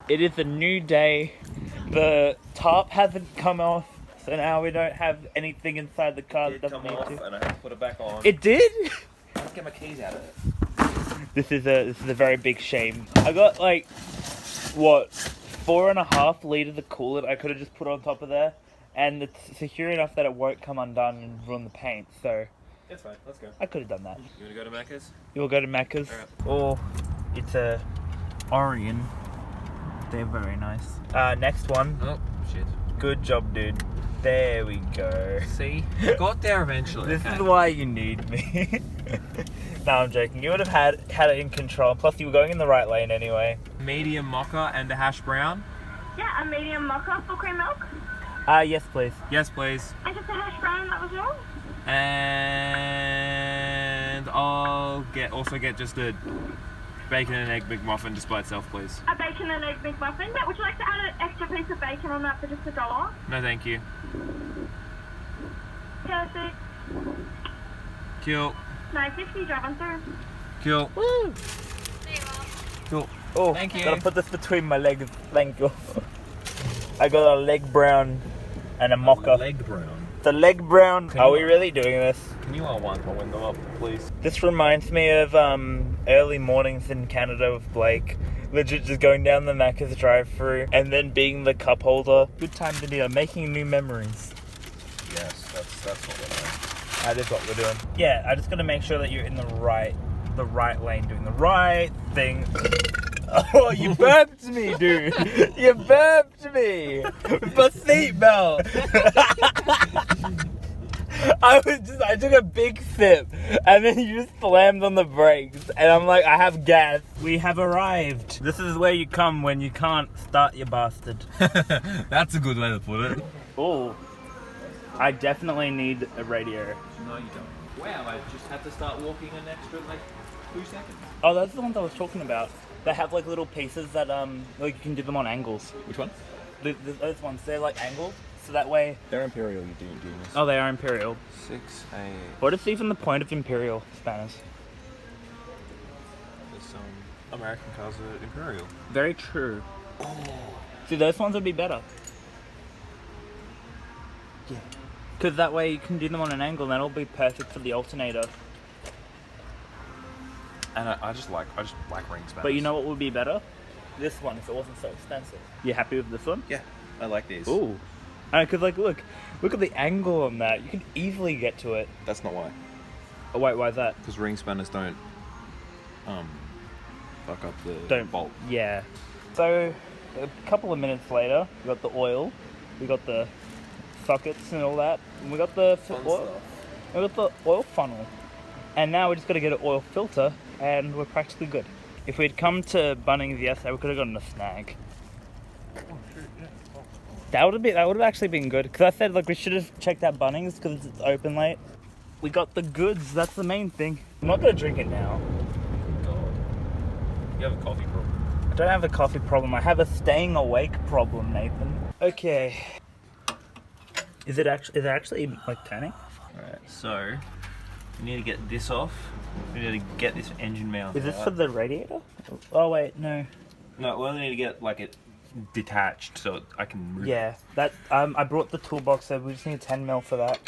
It is a new day. The tarp hasn't come off, so now we don't have anything inside the car that doesn't need to. And I have to put it back on. It did? I have to get my keys out of it. This is a very big shame. I got like, what, 4.5 liters of coolant I could have just put on top of there, and it's secure enough that it won't come undone and ruin the paint, so... It's fine, let's go. I could have done that. You want to go to Macca's? You will go to Macca's? Alright. Or it's a Orion. They're very nice. Next one. Oh, shit. Good job, dude. There we go. See? I got there eventually. This is why you need me. No, I'm joking. You would have had it in control. Plus, you were going in the right lane anyway. Medium mocha and a hash brown? Yeah, a medium mocha, full cream milk. Yes, please. Yes, please. And just a hash brown, that was all. And I'll also get just a bacon and egg McMuffin just by itself, please. A bacon and egg McMuffin. Yeah, would you like to add an extra piece of bacon on that for just $1? No, thank you. Perfect. Cool. $9.50, drive on through. Cool. Woo! Cool. Oh, Thank you. Gotta put this between my legs. Thank you. I got a leg brown and a mocha. Leg brown. The leg brown. Are we really doing this? Can you wind my window up, please? This reminds me of early mornings in Canada with Blake. Legit just going down the Macca's drive-thru and then being the cup holder. Good time to be making new memories. Yes, that's what we're doing. That is what we're doing. Yeah, I just gotta make sure that you're in the right lane, doing the right thing. Oh, you burped me, dude. You burped me with my seatbelt. I took a big sip, and then you just slammed on the brakes, and I'm like, I have gas. We have arrived. This is where you come when you can't start your bastard. That's a good way to put it. Oh, I definitely need a radio. No, you don't. Wow, I just had to start walking an extra, 2 seconds. Oh, that's the ones I was talking about. They have like little pieces that like you can do them on angles. Which one? Those ones, they're like angled, so that way. They're Imperial, you doing this. Oh, they are Imperial. 6A. What is even the point of Imperial Spanish? Some American cars are Imperial. Very true. See, those ones would be better. Yeah. Because that way you can do them on an angle, and that'll be perfect for the alternator. And I just like ring spanners. But you know what would be better? This one, if it wasn't so expensive. You happy with this one? Yeah, I like these. Ooh. Because look at the angle on that. You can easily get to it. That's not why. Oh wait, why is that? Because ring spanners don't fuck up the bolt. Yeah. So a couple of minutes later, we got the oil, we got the sockets and all that, and we got the oil funnel, and now we just got to get an oil filter, and we're practically good. If we'd come to Bunnings yesterday, we could have gotten a snag. Oh shit! Yeah. That would have actually been good, because I said we should have checked out Bunnings because it's open late. We got the goods. That's the main thing. I'm not gonna drink it now. God. You have a coffee problem. I don't have a coffee problem. I have a staying awake problem, Nathan. Okay. Is it actually like turning? Alright, so we need to get this off. We need to get this engine mount. Is this for the radiator? Oh wait, no. No, we only need to get it detached so I can move. Yeah, that I brought the toolbox, so we just need 10mm for that.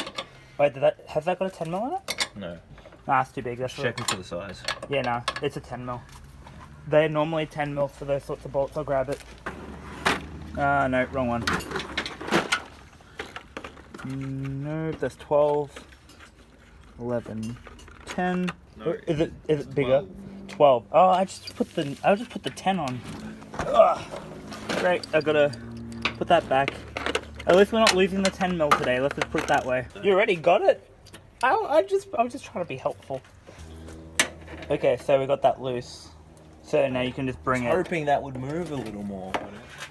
Wait, has that got a 10mm on it? No. Nah, it's too big. That's Checking for the size. Yeah, nah, it's a 10mm. They're normally 10mm for those sorts of bolts. I'll grab it. No, wrong one. No, that's 12, 11, 10. No, Is it bigger? 12. Oh, I'll just put the 10 on. Ugh. Great, I gotta put that back. At least we're not losing the 10mm today. Let's just put it that way. You already got it? I was just trying to be helpful. Okay, so we got that loose. So now you can just bring it. Hoping that would move a little more.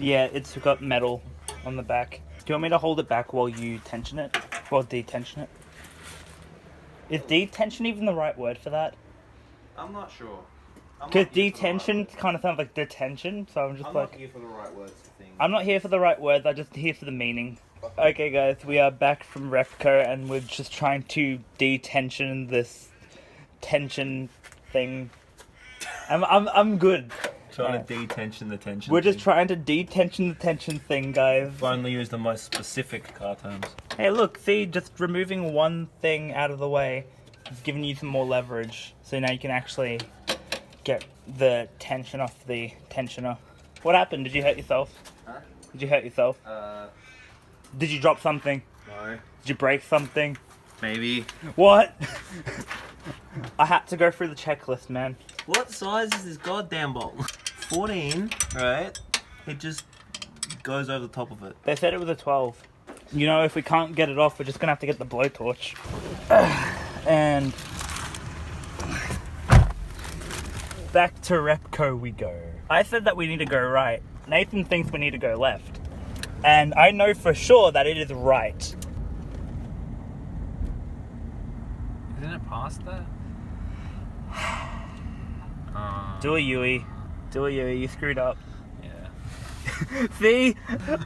Yeah, it's got metal on the back. Do you want me to hold it back while you tension it? Or detension it? Is detention even the right word for that? I'm not sure. Because detention kind of sounds like detention, so I'm just not here for the right words for things. I'm not here for the right words, I'm just here for the meaning. Okay guys, we are back from Repco and we're just trying to detension this tension thing. I'm good. trying to detension the tension. We're just trying to detension the tension thing, guys. Finally use the most specific car terms. Hey, look, see, just removing one thing out of the way is giving you some more leverage. So now you can actually get the tension off the tensioner. What happened? Did you hurt yourself? Huh? Did you hurt yourself? Did you drop something? No. Did you break something? Maybe. What? I had to go through the checklist, man. What size is this goddamn bolt? 14, right? It just goes over the top of it. They said it was a 12. You know, if we can't get it off, we're just gonna have to get the blowtorch. And back to Repco we go. I said that we need to go right. Nathan thinks we need to go left. And I know for sure that it is right. Isn't it past that? Do a Yui. Do a Yui. You screwed up. Yeah. See?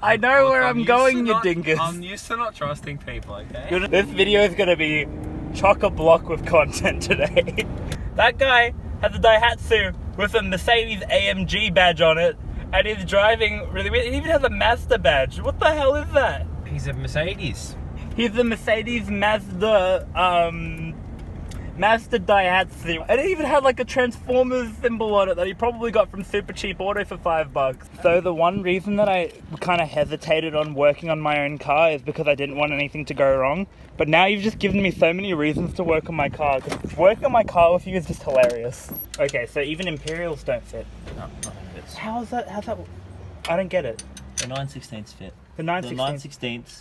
I know where I'm going, you not, dingus. I'm used to not trusting people, okay? This video is going to be chock-a-block with content today. That guy has a Daihatsu with a Mercedes AMG badge on it, and he's driving really weird. He even has a Mazda badge. What the hell is that? He's a Mercedes. He's a Mercedes Mazda, Mazda Daihatsu. And it even had like a Transformers symbol on it that he probably got from Super Cheap Auto for $5. So the one reason that I kind of hesitated on working on my own car is because I didn't want anything to go wrong. But now you've just given me so many reasons to work on my car. 'Cause working on my car with you is just hilarious. Okay, so even Imperials don't fit. No, not fits. How's that? I don't get it. The 9/16ths fit. The The 9/16ths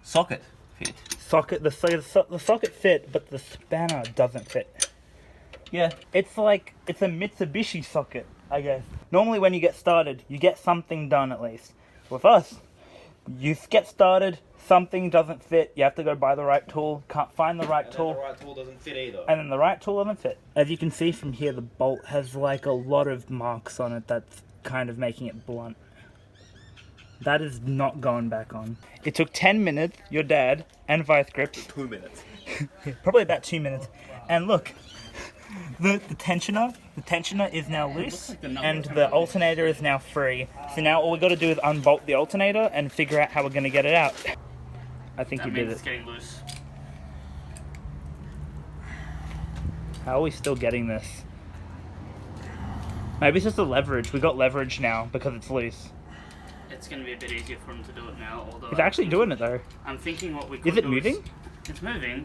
socket fit. socket, the socket fit, but the spanner doesn't fit. Yeah. It's like, it's a Mitsubishi socket, I guess. Normally when you get started, you get something done at least. With us, you get started, something doesn't fit, you have to go buy the right tool, can't find the right tool. The right tool doesn't fit either. And then the right tool doesn't fit. As you can see from here, the bolt has like a lot of marks on it that's kind of making it blunt. That is not going back on. It took 10 minutes, your dad, and vice grips. 2 minutes. Probably about 2 minutes. And look, the tensioner is now loose, and the alternator is now free. So now all we got to do is unbolt the alternator and figure out how we're going to get it out. I think you did it. It's getting loose. How are we still getting this? Maybe it's just the leverage. We got leverage now because it's loose. It's going to be a bit easier for him to do it now. Although It's actually doing it though. I'm thinking what we could Is it do moving? It's moving.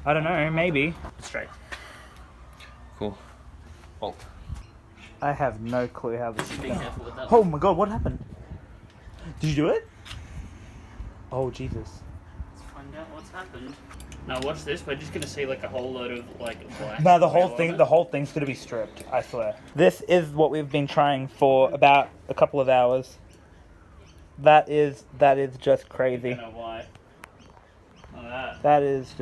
I don't know, maybe. Straight. Cool. Bolt. I have no clue how this is Be going. careful with that. Oh my god, what happened? Did you do it? Oh Jesus. Let's find out what's happened. Now watch this. We're just going to see like a whole load of like black. No, the oil whole on it. thing's gonna be stripped, I swear. This is what we've been trying for about a couple of hours. That is just I crazy. don't know why. Look at that. That is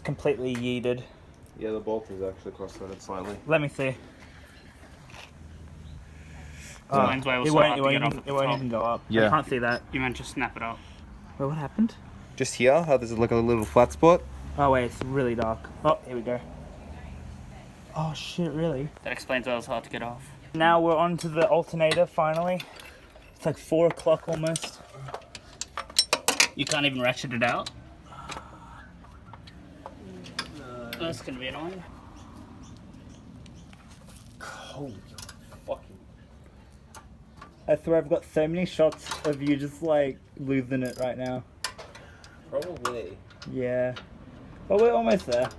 completely yeeted. Yeah, the bolt is actually cross-threaded slightly. Let me see. Mine's way was It so won't, hard it to won't, get off even, at it the won't top. even go up. Yeah. I can't see that. You meant just snap it up. Wait, what happened? Just here, how there's like a little flat spot. Oh wait, it's really dark. Oh, here we go. Oh shit, really? That explains why it was hard to get off. Now we're on to the alternator, finally. It's like 4 o'clock almost. You can't even ratchet it out. That's going to be annoying. Holy fucking. I swear I've got so many shots of you just like losing it right now. Probably. Yeah. But we're almost there.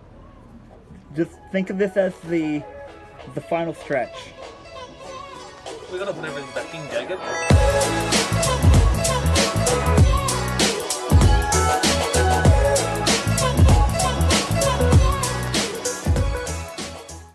Just think of this as the final stretch. We're gonna put everything back in, Jacob.